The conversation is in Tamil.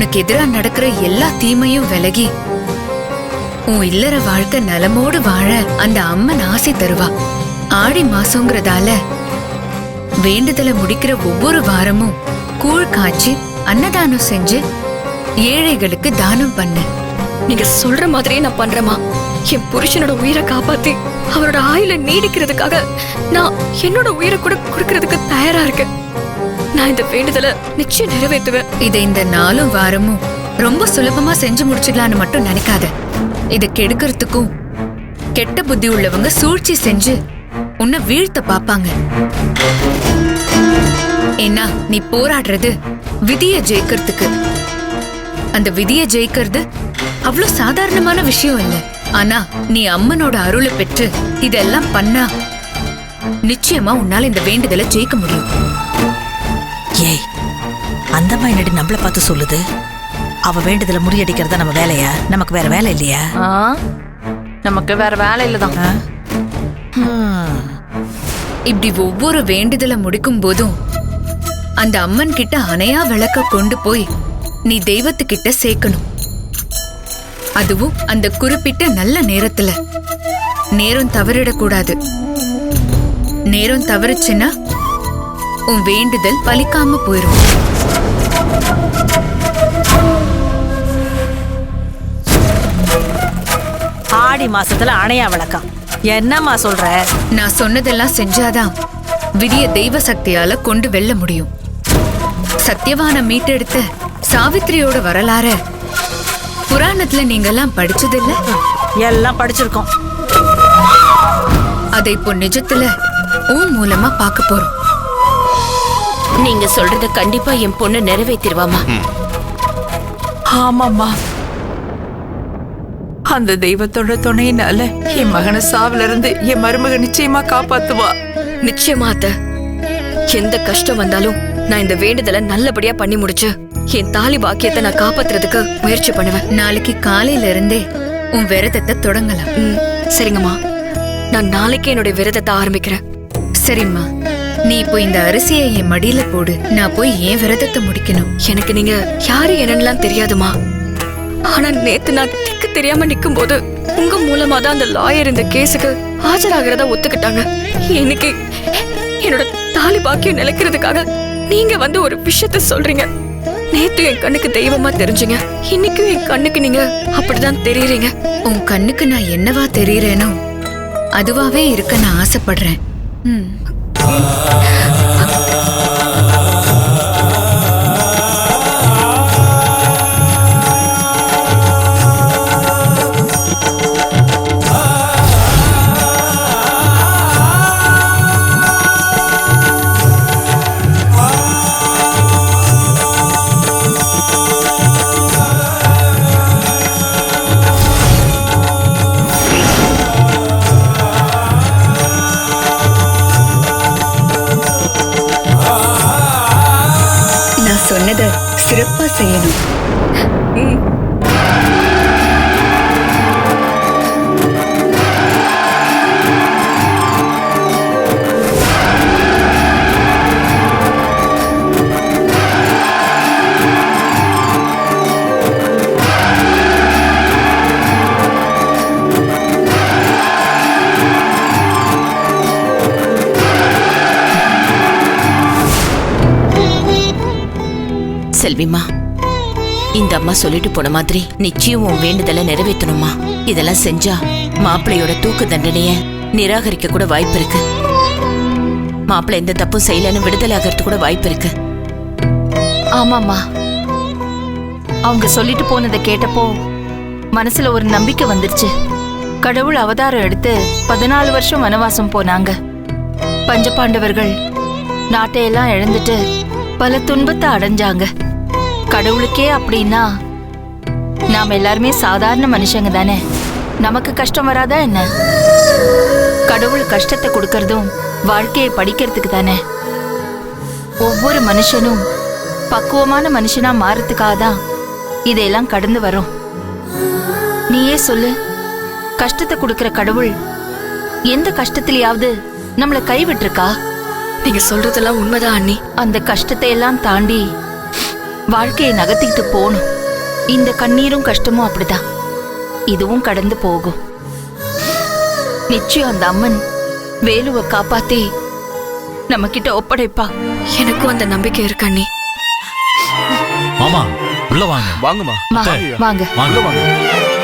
உனக்கு எதிரா நடக்கிற எல்லா தீமையும் விலகி உன் இல்லற வாழ்க்கை நலமோடு வாழ அந்த அம்மன் ஆசை தருவா. ஆடி மாசங்கிறதால வேண்டுதலை முடிக்கிற ஒவ்வொரு வாரமும் கூழ் காய்ச்சி அன்னதானம் செஞ்சு ஏழைகளுக்கு தானம் பண்ணு. நீங்க சொல்ற மாதிரியே நான் பண்றேமா. என் புருஷனோட உயிரை காப்பாத்தி அவரோட ஆயுள நீடிக்கிறதுக்காக நான் என்னோட உயிரை கூட கொடுக்கறதுக்கு தயாரா இருக்கேன். நான் இந்த வேண்டுதலை நிச்சயம் நிறைவேற்றுவேன். இதை இந்த நாளும் வாரமும் ரொம்ப சுலபமா செஞ்சு முடிச்சிடலான்னு மட்டும் நினைக்காத. இதை கெடுக்கிறதுக்கும் கெட்ட புத்தி உள்ளவங்க சூழ்ச்சி செஞ்சு உன்னை வீழ்த்த பாப்பாங்க. ஏன்னா நீ போராடுறது விதியை ஜெயிக்கிறதுக்கு. அந்த விதியை ஜெயிக்கிறது அவ்வளவு சாதாரணமான விஷயம் இல்லை. ஆனா நீ அம்மனோட அருளை பெற்று இதெல்லாம் பண்ணா நிச்சயமா உன்னால இந்த வேண்டுதலை ஜெயிக்க முடியும். ஏய், அந்த மாதிரி நம்மள பார்த்து சொல்லுது. அவ வேண்டுதலை முறியடிக்கிறதா நம்ம வேலையா? நமக்கு வேற வேலை இல்லையா? நமக்கு வேற வேலை இல்லதான். இப்படி ஒவ்வொரு வேண்டுதலை முடிக்கும் போதும் அந்த அம்மன் கிட்ட அணையா விளக்க கொண்டு போய் நீ தெய்வத்துக்கிட்ட சேர்க்கணும். அதுவும் அந்த குறிப்பிட்ட நல்ல நேரத்துல. நேரம் தவறிடக்கூடாது. நேரம் தவறுச்சுன்னா உன் வேண்டுதல் பலிக்காம போயிரும். ஆடி மாசத்துல அணையா விளக்கம் என்னம்மா சொல்ற? நான் சொன்னதெல்லாம் செஞ்சாதான் விதிய தெய்வ சக்தியால கொண்டு வெல்ல முடியும். சத்தியவான மீட்டெடுத்த சாவித்திரியோட வரலாற புராணத்துல நீங்க எல்லாம் படிச்சதில்ல? எல்லாம் படிச்சிருக்கோம். அதை இப்போ நிஜத்துல உன் மூலமா பார்க்க போறோம். நீங்க சொல்றத கண்டிப்பா என் பொண்ணு நிறைவேற்றிடுவாமா? ஆமாம்மா, அந்த தெய்வத்தோட துணையினால என் மகனை சாவில இருந்து என் மருமக நிச்சயமா காப்பாத்துவா. நிச்சயமா அத்தை. எந்த கஷ்டம் வந்தாலும் நான் இந்த வேண்டுதலை நல்லபடியா பண்ணி முடிச்சு என் தாலி பாக்கியத்தை நான் காப்பாத்துறதுக்கு முயற்சி பண்ணுவேன். நாளைக்கு காலையில இருந்தே உன் விரதத்தை தொடங்கலாம். சரிங்கம்மா, நான் நாளைக்கே என்னுடைய விரதத்தை ஆரம்பிக்கிறேன். சரிம்மா, நீ இப்போ இந்த அரிசியை என் மடியில போடு. நான் போய் என் விரதத்தை முடிக்கணும். எனக்கு நீங்க யாரு என்னன்னுலாம் தெரியாதுமா. ஆனா நேத்து நான் திக்கு தெரியாம நிக்கும் போது உங்க மூலமா தான் அந்த லாயர் இந்த கேஸுக்கு ஆஜராகிறதா ஒத்துக்கிட்டாங்க. இன்னைக்கு என்னோட தாலி பாக்கியம் நிலைக்கிறதுக்காக நீங்க வந்து ஒரு விஷயத்த சொல்றீங்க. நேத்து என் கண்ணுக்கு தெய்வமா தெரிஞ்சுங்க, இன்னைக்கும் என் கண்ணுக்கு நீங்க அப்படிதான் தெரியுறீங்க. உன் கண்ணுக்கு நான் என்னவா தெரியுறேனோ அதுவாவே இருக்க நான் ஆசைப்படுறேன். சொன்னதை சிறப்பா செய்யணும். செல்விமா, இந்த அம்மா சொல்லிட்டு போன மாதிரி நிச்சயம் உன் வேண்டுதலை நிறைவேற்றணுமா? இதெல்லாம் செஞ்சா மாப்பிள்ளையோட தூக்கு தண்டனைய நிராகரிக்க கூட வாய்ப்பு இருக்கு. மாப்பிள்ளை எந்த தப்பும் செய்யலன்னு விடுதலை ஆகிறது கூட வாய்ப்பு இருக்கு. ஆமாம்மா, அவங்க சொல்லிட்டு போனதை கேட்டப்போ மனசுல ஒரு நம்பிக்கை வந்துருச்சு. கடவுள் அவதாரம் எடுத்து 14 வருஷம் வனவாசம் போனாங்க. பஞ்சபாண்டவர்கள் நாட்டையெல்லாம் இழந்துட்டு பல துன்பத்தை அடைஞ்சாங்க. கடவுளுக்கே அப்படின்னா நாம எல்லாருமே சாதாரண மனுஷங்க தானே. நமக்கு கஷ்டம் வராதா என்ன? கடவுள் கஷ்டத்தை கொடுக்கறதும் வாழ்க்கையை படிக்கிறதுக்கு தானே. ஒவ்வொரு மனுஷனும் பக்குவமான மனுஷனா மாறதுக்காக தான் இதையெல்லாம் கடந்து வரும். நீயே சொல்லு, கஷ்டத்தை கொடுக்கிற கடவுள் எந்த கஷ்டத்திலேயாவது நம்மளை கைவிட்டிருக்கா? நீங்க சொல்றதெல்லாம் உண்மைதான் அண்ணி. அந்த கஷ்டத்தை எல்லாம் தாண்டி வாழ்க்கையை நகர்த்திக்கிட்டு போகணும். இந்த கண்ணீரும் கஷ்டமும் அப்படிதான். இதுவும் கடந்து போகும். நிச்சயம் அந்த அம்மன் வேலுவை காப்பாத்தி நம்ம கிட்ட ஒப்படைப்பா. எனக்கும் அந்த நம்பிக்கை இருக்கு அண்ணி. மாமா உள்ள வாங்க. வாங்கம்மா. வாங்க. வாங்க.